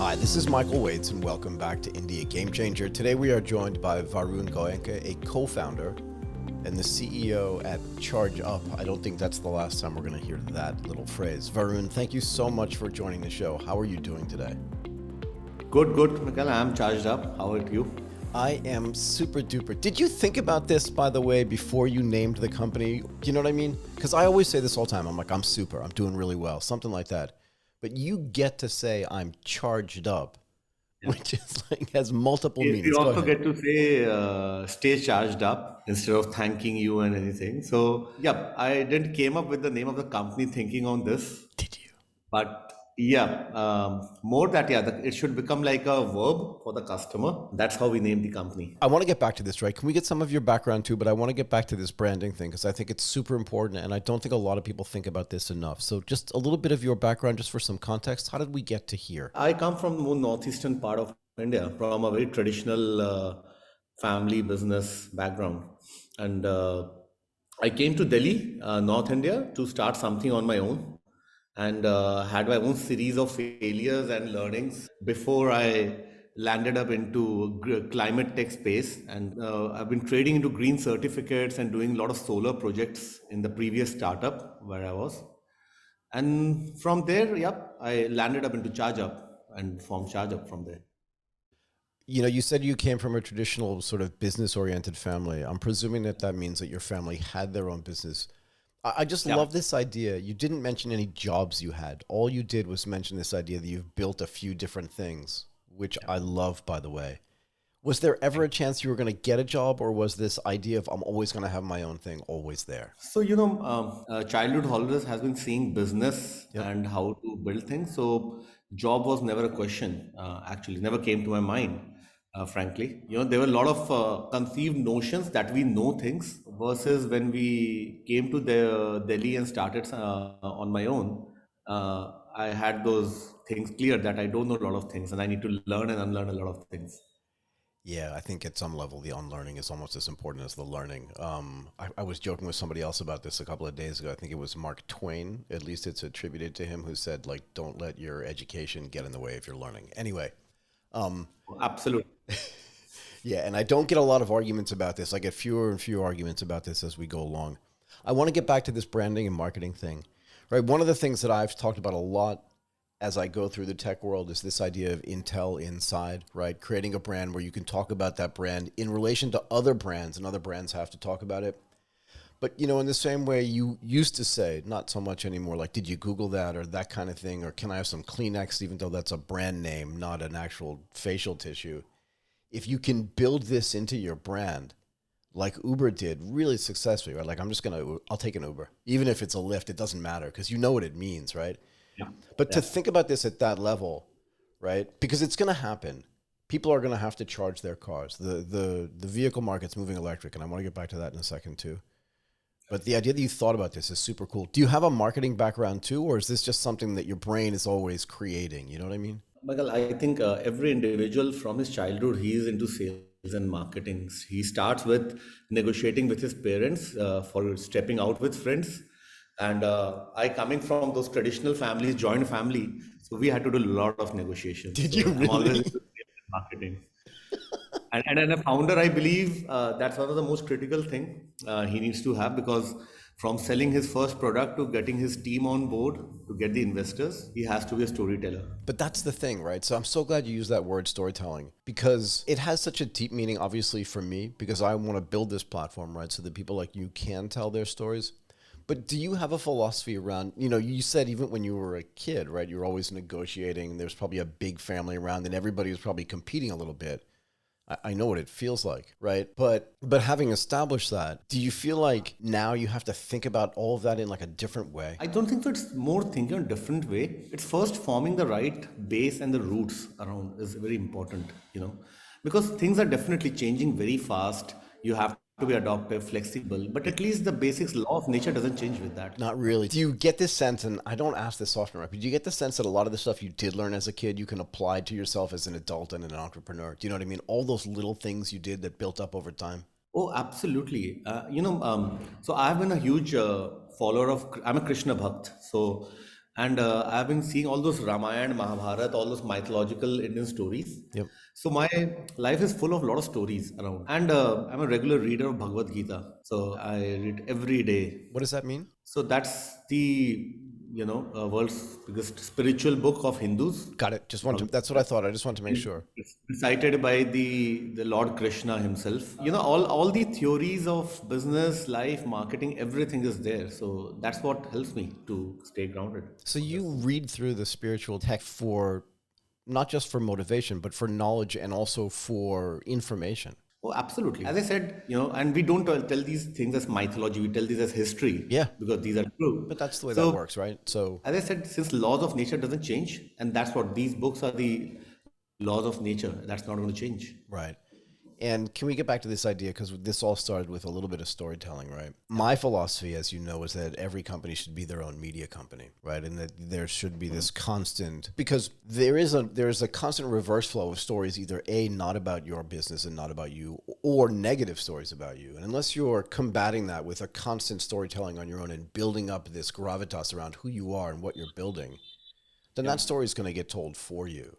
Hi, this is Michael Waits, and welcome back to India Game Changer. Today we are joined by Varun Goenka, a co-founder and the CEO at Charge Up. I don't think that's the last time we're going to hear that little phrase. Varun, thank you so much for joining the show. How are you doing today? Good, Mikael. I'm charged up. How are you? I am super duper. Did you think about this, by the way, before you named the company? Do you know what I mean? Because I always say this all the time. I'm like, I'm super. I'm doing really well. Something like that. But you get to say I'm charged up, Yeah. which is like has multiple We meanings. Go also ahead. get to say stay charged up instead of thanking you and anything. So, yeah, I didn't came up with the name of the company thinking on this, Did you? but yeah, more that yeah, it should become like a verb for the customer. That's how we named the company. I want to get back to this, right? Can we get some of your background too? But I want to get back to this branding thing because I think it's super important. And I don't think a lot of people think about this enough. So just a little bit of your background, just for some context. How did we get to here? I come from the more northeastern part of India, from a very traditional family business background, and I came to Delhi, North India, to start something on my own, and had my own series of failures and learnings before I landed up into climate tech space. And I've been trading into green certificates and doing a lot of solar projects in the previous startup where I was. And from there, yep, I landed up into Charge Up and formed Charge Up from there. You know, you said you came from a traditional sort of business oriented family. I'm presuming that that means that your family had their own business. I just Yeah. love this idea. You didn't mention any jobs you had. All you did was mention this idea that you've built a few different things, which I love, by the way. Was there ever a chance you were going to get a job, or was this idea of I'm always going to have my own thing always there? So, childhood always has been seeing business Yep. and how to build things. So, job was never a question, actually, never came to my mind, frankly. There were a lot of conceived notions that we know things versus when we came to the Delhi and started on my own. I had those things clear that I don't know a lot of things and I need to learn and unlearn a lot of things. Yeah, I think at some level the unlearning is almost as important as the learning. I was joking with somebody else about this a couple of days ago. I think it was Mark Twain, at least it's attributed to him, who said, like, don't let your education get in the way of your learning. Anyway, Absolutely. yeah, and I don't get a lot of arguments about this. I get fewer and fewer arguments about this as we go along. I want to get back to this branding and marketing thing, right? One of the things that I've talked about a lot as I go through the tech world is this idea of Intel Inside, right? Creating a brand where you can talk about that brand in relation to other brands, and other brands have to talk about it. But, in the same way you used to say, not so much anymore, like, did you Google that or that kind of thing? Or can I have some Kleenex, even though that's a brand name, not an actual facial tissue? If you can build this into your brand, like Uber did really successfully, right? Like, I'll take an Uber. Even if it's a Lyft, it doesn't matter because you know what it means, right? Yeah. But to Yeah. think about this at that level, right? Because it's going to happen. People are going to have to charge their cars. The vehicle market's moving electric, and I want to get back to that in a second too. But the idea that you thought about this is super cool. Do you have a marketing background too, or is this just something that your brain is always creating? You know what I mean? Michael, I think every individual from his childhood, he is into sales and marketing. He starts with negotiating with his parents for stepping out with friends. And I, coming from those traditional families, joint family, so we had to do a lot of negotiations. Did you So I'm always really? into sales and marketing. And a founder, I believe that's one of the most critical thing he needs to have because from selling his first product to getting his team on board to get the investors, he has to be a storyteller. But that's the thing, right? So I'm so glad you used that word storytelling because it has such a deep meaning, obviously, for me, because I want to build this platform, right? So that people like you can tell their stories. But do you have a philosophy around, you said even when you were a kid, right? You were always negotiating. There's probably a big family around and everybody was probably competing a little bit. I know what it feels like, right? But having established that, do you feel like now you have to think about all of that in like a different way? I don't think so. It's more thinking a different way. It's first forming the right base and the roots around is very important, because things are definitely changing very fast. You have to be adaptive, flexible, but at least the basics law of nature doesn't change with that. Not really. Do you get this sense, and I don't ask this often, right? But do you get the sense that a lot of the stuff you did learn as a kid, you can apply to yourself as an adult and an entrepreneur? Do you know what I mean? All those little things you did that built up over time. Oh, absolutely. So I've been a huge follower of, I'm a Krishna Bhakt. So And I've been seeing all those Ramayana, Mahabharata, all those mythological Indian stories. Yep. So my life is full of a lot of stories around, and I'm a regular reader of Bhagavad Gita. So I read every day. What does that mean? So that's the world's biggest spiritual book of Hindus. Got it. Just want to. Bhagavad That's what I thought. I just want to make sure. It's recited by the Lord Krishna himself. All the theories of business, life, marketing, everything is there. So that's what helps me to stay grounded. So you read through the spiritual text for not just for motivation, but for knowledge and also for information. Oh, absolutely. As I said, and we don't tell these things as mythology. We tell these as history. Yeah. Because these are true. But that's the way So, that works, right? So, as I said, since laws of nature doesn't change, and that's what these books are, the laws of nature. That's not going to change. right. And can we get back to this idea? Because this all started with a little bit of storytelling, right? My philosophy, as you know, is that every company should be their own media company, right? And that there should be this constant, because there is a constant reverse flow of stories, either A, not about your business and not about you, or negative stories about you. And unless you're combating that with a constant storytelling on your own and building up this gravitas around who you are and what you're building, then that story is going to get told for you.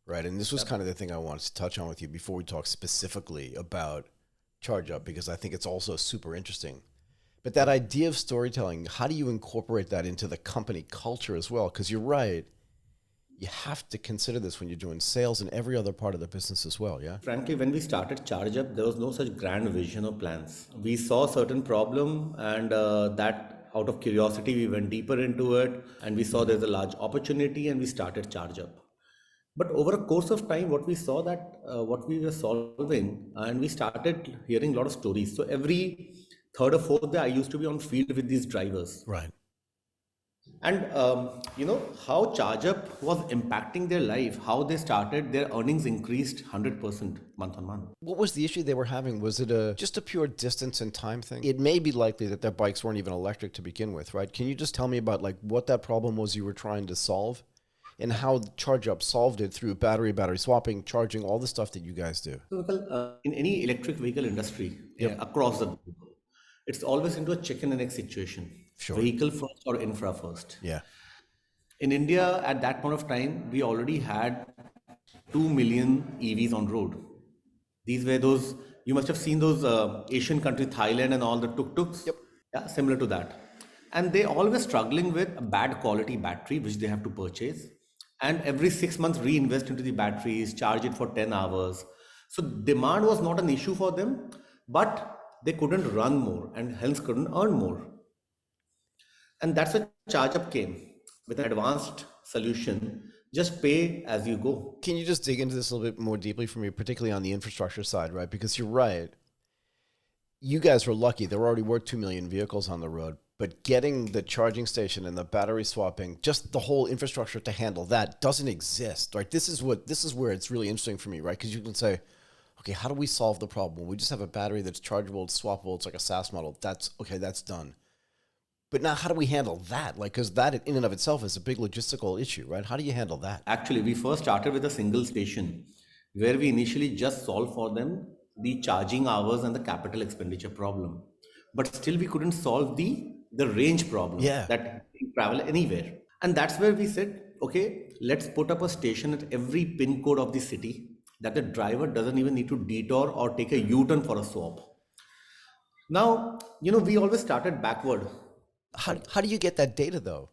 Right. And this was kind of the thing I wanted to touch on with you before we talk specifically about Charge Up, because I think it's also super interesting. But that idea of storytelling, how do you incorporate that into the company culture as well? Because you're right. You have to consider this when you're doing sales and every other part of the business as well. Yeah. Frankly, when we started Charge Up, there was no such grand vision or plans. We saw a certain problem, and that out of curiosity, we went deeper into it, and we saw there's a large opportunity, and we started Charge Up. But over a course of time, what we saw that what we were solving, and we started hearing a lot of stories. So every third or fourth day, I used to be on field with these drivers, Right. and how ChargeUp was impacting their life, how they started, their earnings increased 100% month on month. What was the issue they were having? Was it just a pure distance and time thing? It may be likely that their bikes weren't even electric to begin with, right? Can you just tell me about like what that problem was you were trying to solve? And how Charge Up solved it through battery swapping, charging, all the stuff that you guys do. So, in any electric vehicle industry across the globe, it's always into a chicken and egg situation. Sure. Vehicle first or infra first. Yeah. In India, at that point of time, we already had 2 million EVs on road. These were those, you must have seen those Asian country, Thailand and all the tuk-tuks. Yep. Yeah, similar to that. And they always struggling with a bad quality battery, which they have to purchase. And every 6 months reinvest into the batteries, charge it for 10 hours. So demand was not an issue for them, but they couldn't run more and hence couldn't earn more. And that's where ChargeUp came with an advanced solution. Just pay as you go. Can you just dig into this a little bit more deeply for me, particularly on the infrastructure side, right? Because you're right. You guys were lucky. There already were 2 million vehicles on the road. But getting the charging station and the battery swapping, just the whole infrastructure to handle that doesn't exist, right? This is where it's really interesting for me, right? Because you can say, okay, how do we solve the problem? Well, we just have a battery that's chargeable, it's swappable, it's like a SaaS model. That's okay, that's done. But now how do we handle that? Like, because that in and of itself is a big logistical issue, right? How do you handle that? Actually, we first started with a single station where we initially just solved for them the charging hours and the capital expenditure problem. But still we couldn't solve the range problem that you travel anywhere. And that's where we said, okay, let's put up a station at every pin code of the city that the driver doesn't even need to detour or take a U-turn for a swap. Now, we always started backward. How do you get that data though?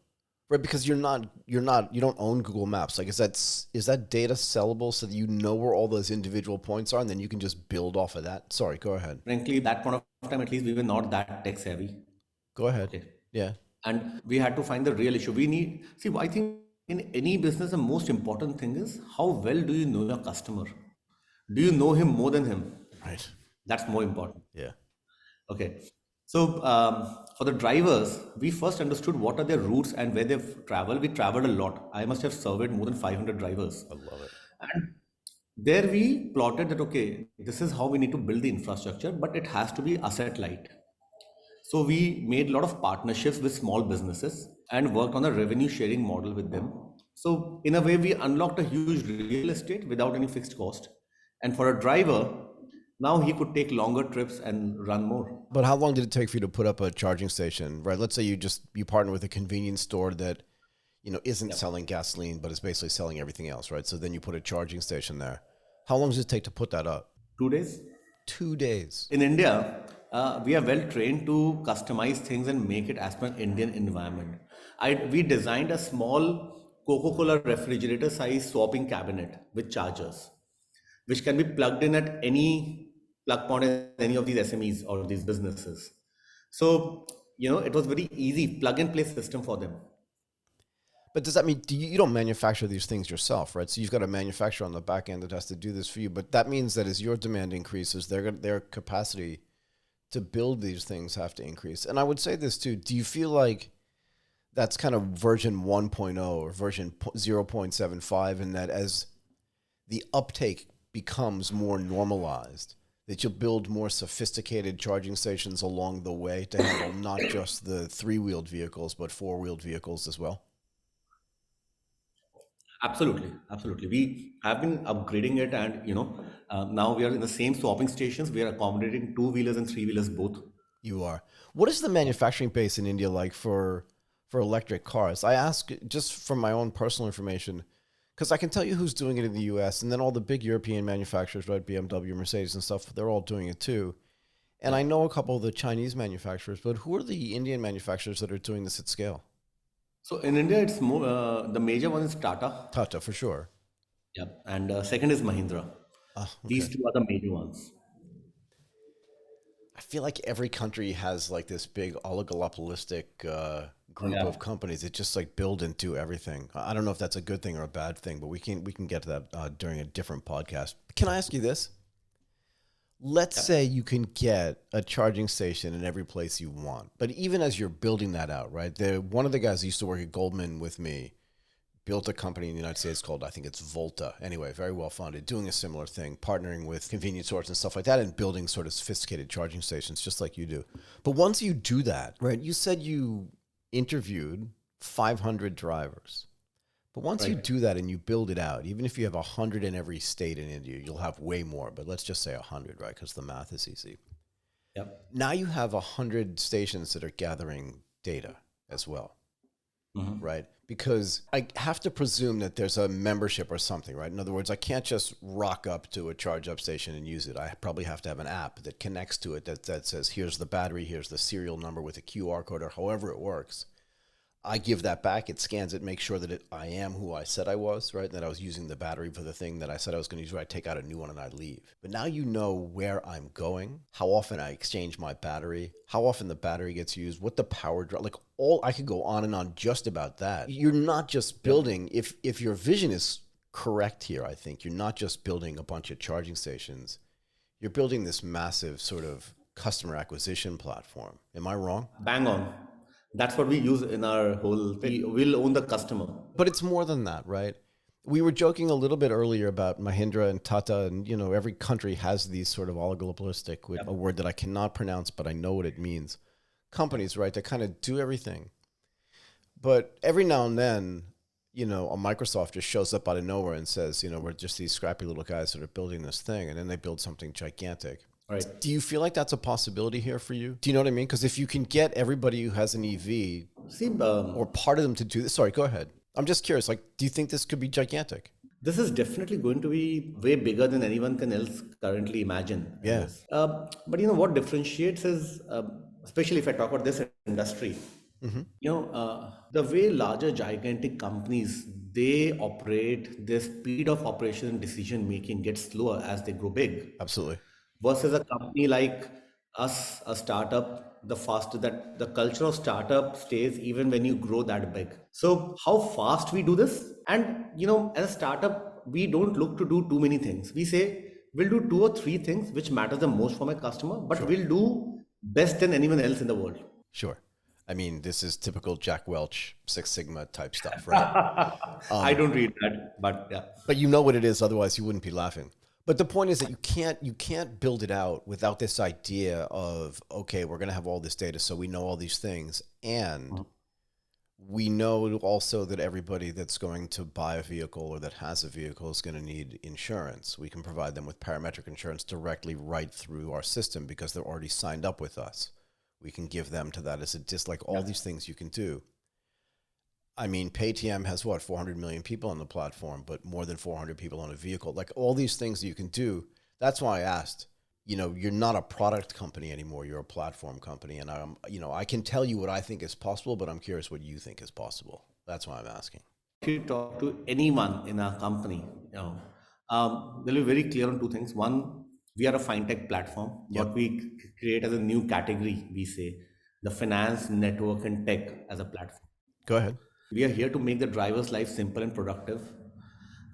Right, because you don't own Google Maps. Like, is that data sellable so that you know where all those individual points are, and then you can just build off of that? Sorry, go ahead. Frankly, that point of time, at least we were not that tech savvy. Go ahead. Okay. Yeah. And we had to find the real issue. I think in any business, the most important thing is how well do you know your customer? Do you know him more than him? Right. That's more important. Yeah. Okay. So for the drivers, we first understood what are their routes and where they've traveled. We traveled a lot. I must have surveyed more than 500 drivers. I love it. And there we plotted that, okay, this is how we need to build the infrastructure, but it has to be asset light. So we made a lot of partnerships with small businesses and worked on a revenue sharing model with them. So in a way, we unlocked a huge real estate without any fixed cost. And for a driver, now he could take longer trips and run more. But how long did it take for you to put up a charging station, right? Let's say you partner with a convenience store that isn't Yep. selling gasoline, but is basically selling everything else, right? So then you put a charging station there. How long does it take to put that up? 2 days. 2 days. In India, we are well trained to customize things and make it as per Indian environment. We designed a small Coca-Cola refrigerator size swapping cabinet with chargers, which can be plugged in at any plug point in any of these SMEs or these businesses. So, it was very easy plug and play system for them. But does that mean you don't manufacture these things yourself, right? So you've got a manufacturer on the back end that has to do this for you. But that means that as your demand increases, their capacity to build these things have to increase. And I would say this too. Do you feel like that's kind of version 1.0 or version 0.75, and that as the uptake becomes more normalized, that you'll build more sophisticated charging stations along the way to handle not just the three-wheeled vehicles, but four-wheeled vehicles as well? Absolutely, absolutely. We have been upgrading it, and now we are in the same swapping stations. We are accommodating two-wheelers and three-wheelers both. You are. What is the manufacturing base in India like for electric cars? I ask just from my own personal information, because I can tell you who's doing it in the U.S. and then all the big European manufacturers, right? BMW, Mercedes, and stuff. They're all doing it too. And I Yep. know a couple of the Chinese manufacturers, but who are the Indian manufacturers that are doing this at scale? So in India, it's more the major one is Tata. Tata for sure. Yep, and second is Mahindra. Ah, These okay. two are the major ones. I feel like every country has like this big oligopolistic group Yeah. of companies that just like build and do everything. I don't know if that's a good thing or a bad thing, but we can get to that during a different podcast. Can I ask you this? Let's Yep. say you can get a charging station in every place you want, but even as you're building that out, right? One of the guys who used to work at Goldman with me built a company in the United States called, I think it's Volta. Anyway, very well funded, doing a similar thing, partnering with convenience stores and stuff like that and building sort of sophisticated charging stations just like you do. But once you do that, right, you said you interviewed 500 drivers. But once you Right. do that and you build it out, even if you have 100 in every state in India, you'll have way more. But let's just say 100, right? Because the math is easy. Yep. Now you have 100 stations that are gathering data as well, Hmm. right? Because I have to presume that there's a membership or something, right? In other words, I can't just rock up to a charge up station and use it. I probably have to have an app that connects to it that says, here's the battery, here's the serial number with a QR code or however it works. I give that back, it scans it, makes sure that I am who I said I was, right? That I was using the battery for the thing that I said I was going to use, right? I take out a new one and I leave. But now you know where I'm going, how often I exchange my battery, how often the battery gets used, what the power draw, like all I could go on and on just about that. You're not just Yep. building, if your vision is correct here, I think you're not just building a bunch of charging stations, you're building this massive sort of customer acquisition platform. Am I wrong? Bang on. That's what we use in our whole thing. We'll own the customer. But it's more than that, right? We were joking a little bit earlier about Mahindra and Tata, and every country has these sort of oligopolistic, with a Yep. word that I cannot pronounce, but I know what it means. Companies, right? That kind of do everything. But every now and then, a Microsoft just shows up out of nowhere and says, we're just these scrappy little guys that are building this thing, and then they build something gigantic. Right. Do you feel like that's a possibility here for you? Do you know what I mean? Because if you can get everybody who has an EV See, or part of them to do this, sorry, go ahead. I'm just curious. Like, do you think this could be gigantic? this is definitely going to be way bigger than anyone can else currently imagine. It Yeah. is. But what differentiates is, especially if I talk about this industry, Hmm. the way larger gigantic companies they operate, their speed of operation and decision making gets slower as they grow big. Absolutely. Versus a company like us, a startup, the faster that the culture of startup stays even when you grow that big. So how fast we do this? And as a startup, we don't look to do too many things. We say we'll do two or three things which matter the most for my customer, but Sure. we'll do best than anyone else in the world. Sure. I mean, this is typical Jack Welch, Six Sigma type stuff, right? I don't read that, but yeah. But you know what it is, otherwise you wouldn't be laughing. But the point is that you can't build it out without this idea of, okay, we're going to have all this data, so we know all these things, and we know also that everybody that's going to buy a vehicle or that has a vehicle is going to need insurance. We can provide them with parametric insurance directly right through our system because they're already signed up with us. We can give them to that as a like all these things you can do. I mean, Paytm has what, 400 million people on the platform, but more than 400 people on a vehicle. Like all these things that you can do. That's why I asked. You know, you're not a product company anymore. You're a platform company. And I can tell you what I think is possible, but I'm curious what you think is possible. That's why I'm asking. If you talk to anyone in our company, they'll be very clear on two things. One, we are a fintech platform. Yep. What we create as a new category, we say the finance, network, and tech as a platform. Go ahead. We are here to make the driver's life simple and productive.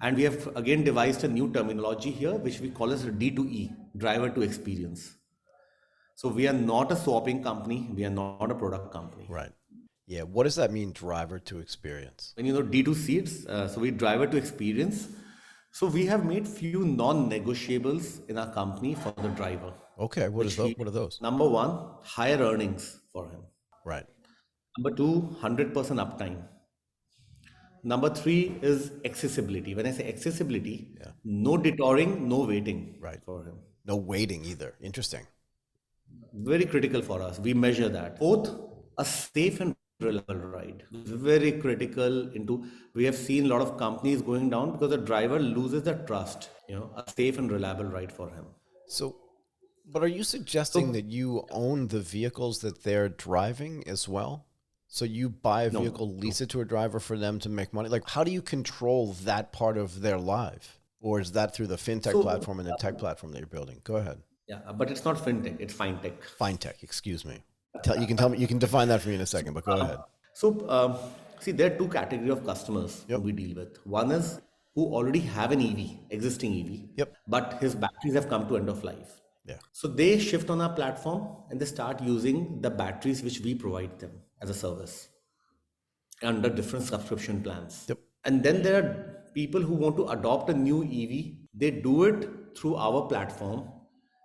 And we have again devised a new terminology here, which we call as D2E, driver to experience. So we are not a swapping company. We are not a product company. Right. Yeah. What does that mean, driver to experience? When you know D2C, so we driver to experience. So we have made few non-negotiables in our company for the driver. Okay. What are those? Number one, higher earnings for him. Right. Number two, 100% uptime. Number three is accessibility. When I say accessibility, Yeah. no detouring, no waiting Right. for him. No waiting either. Interesting. Very critical for us. We measure that. Fourth, a safe and reliable ride. Very critical into, we have seen a lot of companies going down because the driver loses the trust, a safe and reliable ride for him. So, but are you suggesting that you own the vehicles that they're driving as well? So you buy a vehicle, lease it to a driver for them to make money? Like, how do you control that part of their life? Or is that through the fintech platform and the tech platform that you're building? Go ahead. Yeah, but it's not fintech, it's fintech. Fintech, excuse me. You can tell me, you can define that for me in a second, but go ahead. So, see, there are two categories of customers who we deal with. One is who already have an EV, existing EV, Yep. but his batteries have come to end of life. Yeah. So they shift on our platform and they start using the batteries which we provide them as a service under different subscription plans. Yep. And then there are people who want to adopt a new EV. They do it through our platform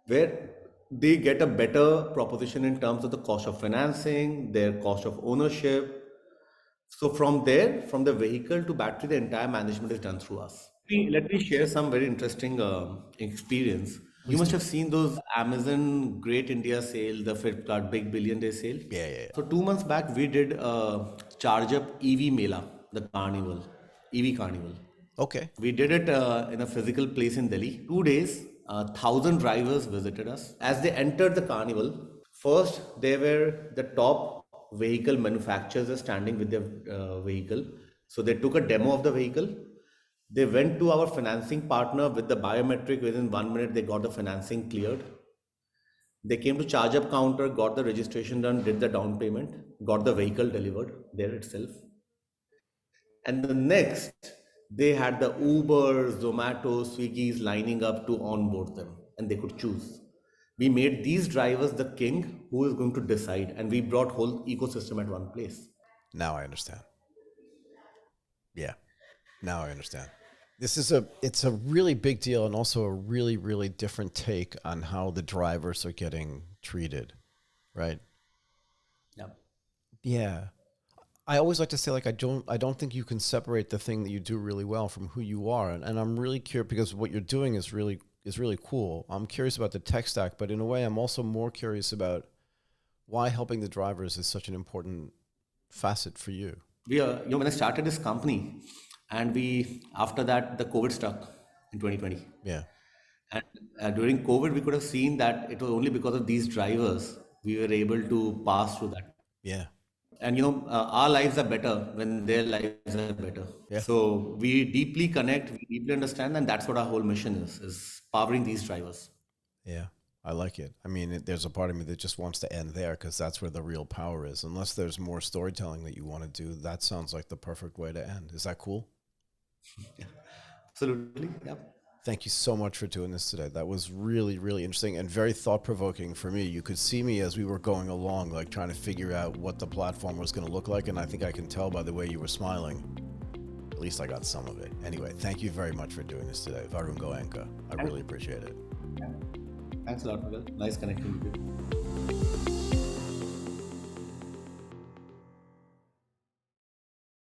where they get a better proposition in terms of the cost of financing, their cost of ownership. So from there, from the vehicle to battery, the entire management is done through us. Let me share some very interesting experience. You must have seen those Amazon Great India Sale, the Flipkart Big Billion Day Sale. Yeah. So 2 months back, we did a Charge Up EV Mela, the carnival, EV carnival. Okay. We did it in a physical place in Delhi. 2 days, 1,000 drivers visited us. As they entered the carnival, first they were the top vehicle manufacturers standing with their vehicle. So they took a demo of the vehicle. They went to our financing partner with the biometric. Within 1 minute, they got the financing cleared. They came to charge up counter, got the registration done, did the down payment, got the vehicle delivered there itself. And the next, they had the Uber, Zomato, Swiggy's lining up to onboard them, and they could choose. We made these drivers the king who is going to decide, and we brought whole ecosystem at one place. Now I understand. Yeah. Now I understand. It's a really big deal and also a really, really different take on how the drivers are getting treated, right? Yeah. Yeah. I always like to say, like, I don't think you can separate the thing that you do really well from who you are. And I'm really curious because what you're doing is really cool. I'm curious about the tech stack, but in a way I'm also more curious about why helping the drivers is such an important facet for you. When I started this company, and after that, the COVID struck in 2020. Yeah. And during COVID, we could have seen that it was only because of these drivers we were able to pass through that. Yeah. And our lives are better when their lives are better. Yeah. So we deeply connect, we deeply understand, and that's what our whole mission is powering these drivers. Yeah. I like it. I mean, there's a part of me that just wants to end there because that's where the real power is. Unless there's more storytelling that you want to do, that sounds like the perfect way to end. Is that cool? Yeah. Absolutely. Yeah. Thank you so much for doing this today. That was really, really interesting and very thought-provoking for me. You could see me as we were going along, like trying to figure out what the platform was going to look like, and I think I can tell by the way you were smiling. At least I got some of it. Anyway, thank you very much for doing this today. Varun Goenka. I really appreciate it. Thanks a lot, Miguel. Nice connecting with you.